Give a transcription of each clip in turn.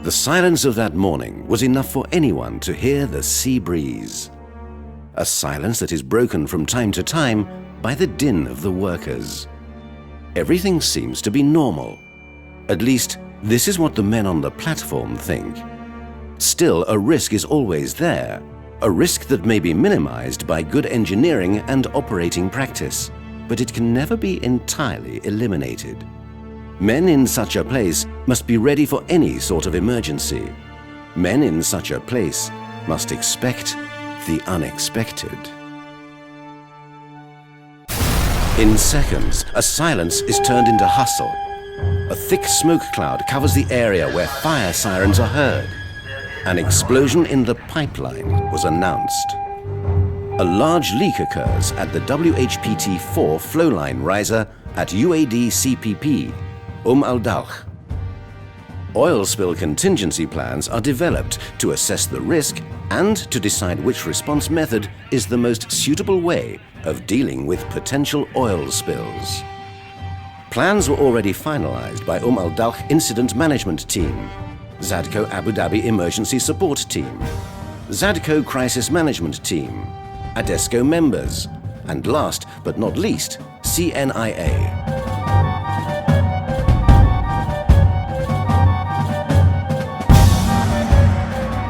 The silence of that morning was enough for anyone to hear the sea breeze. A silence that is broken from time to time by the din of the workers. Everything seems to be normal. At least, this is what the men on the platform think. Still, a risk is always there. A risk that may be minimized by good engineering and operating practice, but it can never be entirely eliminated. Men in such a place must be ready for any sort of emergency. Men in such a place must expect the unexpected. In seconds, a silence is turned into hustle. A thick smoke cloud covers the area where fire sirens are heard. An explosion in the pipeline was announced. A large leak occurs at the WHPT-4 flowline riser at UAD CPP, Al-Dawh. Oil spill contingency plans are developed to assess the risk and to decide which response method is the most suitable way of dealing with potential oil spills. Plans were already finalized by Al-Dawh Incident Management Team, Zadco Abu Dhabi Emergency Support Team, Zadco Crisis Management Team, ADESCO members, and last but not least, CNIA.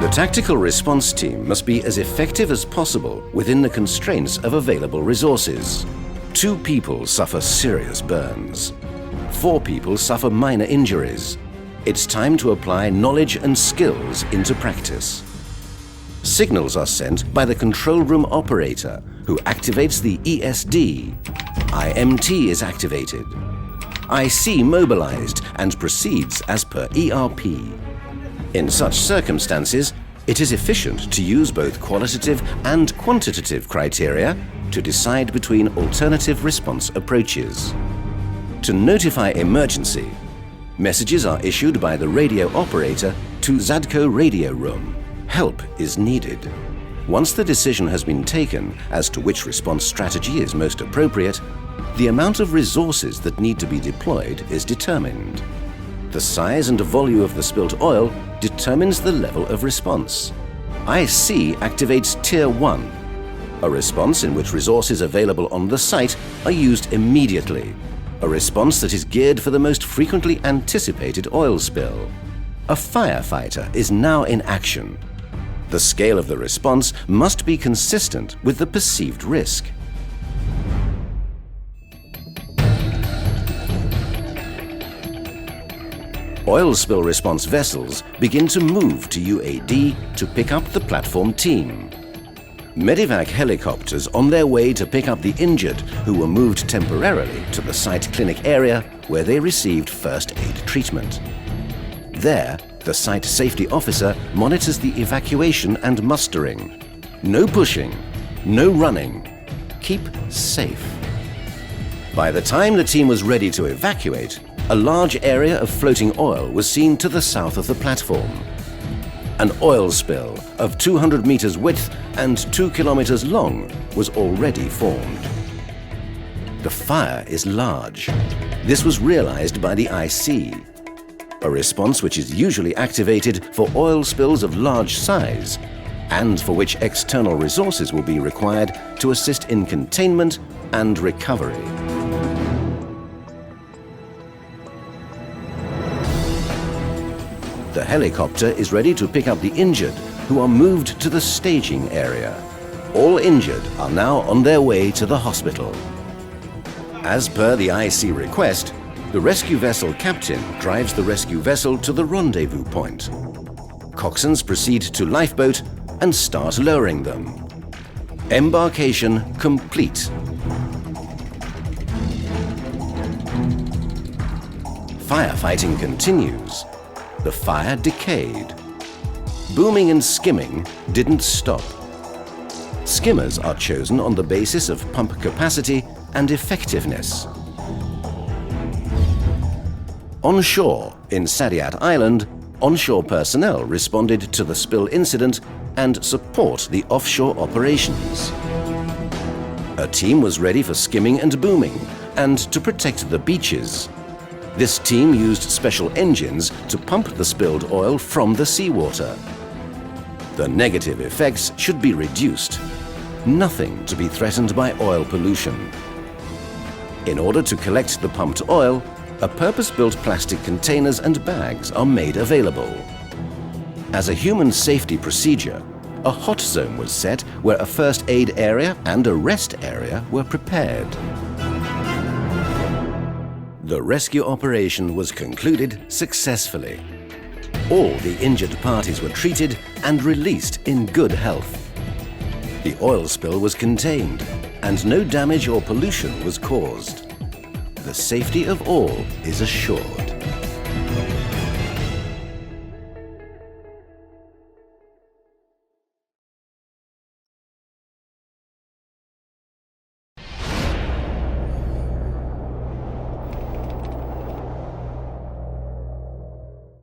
The tactical response team must be as effective as possible within the constraints of available resources. 2 people suffer serious burns. 4 people suffer minor injuries. It's time to apply knowledge and skills into practice. Signals are sent by the control room operator, who activates the ESD. IMT is activated. IC mobilized and proceeds as per ERP. In such circumstances, it is efficient to use both qualitative and quantitative criteria to decide between alternative response approaches. To notify emergency, messages are issued by the radio operator to Zadco radio room. Help is needed. Once the decision has been taken as to which response strategy is most appropriate, the amount of resources that need to be deployed is determined. The size and volume of the spilt oil determines the level of response. IC activates Tier 1, a response in which resources available on the site are used immediately, a response that is geared for the most frequently anticipated oil spill. A firefighter is now in action. The scale of the response must be consistent with the perceived risk. Oil spill response vessels begin to move to UAD to pick up the platform team. Medivac helicopters on their way to pick up the injured who were moved temporarily to the site clinic area where they received first aid treatment. There, the site safety officer monitors the evacuation and mustering. No pushing, no running. Keep safe. By the time the team was ready to evacuate, a large area of floating oil was seen to the south of the platform. An oil spill of 200 meters width and 2 kilometers long was already formed. The fire is large. This was realized by the IC, a response which is usually activated for oil spills of large size and for which external resources will be required to assist in containment and recovery. The helicopter is ready to pick up the injured who are moved to the staging area. All injured are now on their way to the hospital. As per the IC request, the rescue vessel captain drives the rescue vessel to the rendezvous point. Coxswains proceed to lifeboat and start lowering them. Embarkation complete. Firefighting continues. The fire decayed. Booming and skimming didn't stop. Skimmers are chosen on the basis of pump capacity and effectiveness. Onshore, in Saadiyat Island, onshore personnel responded to the spill incident and support the offshore operations. A team was ready for skimming and booming and to protect the beaches. This team used special engines to pump the spilled oil from the seawater. The negative effects should be reduced. Nothing to be threatened by oil pollution. In order to collect the pumped oil, a purpose-built plastic containers and bags are made available. As a human safety procedure, a hot zone was set where a first aid area and a rest area were prepared. The rescue operation was concluded successfully. All the injured parties were treated and released in good health. The oil spill was contained and no damage or pollution was caused. The safety of all is assured.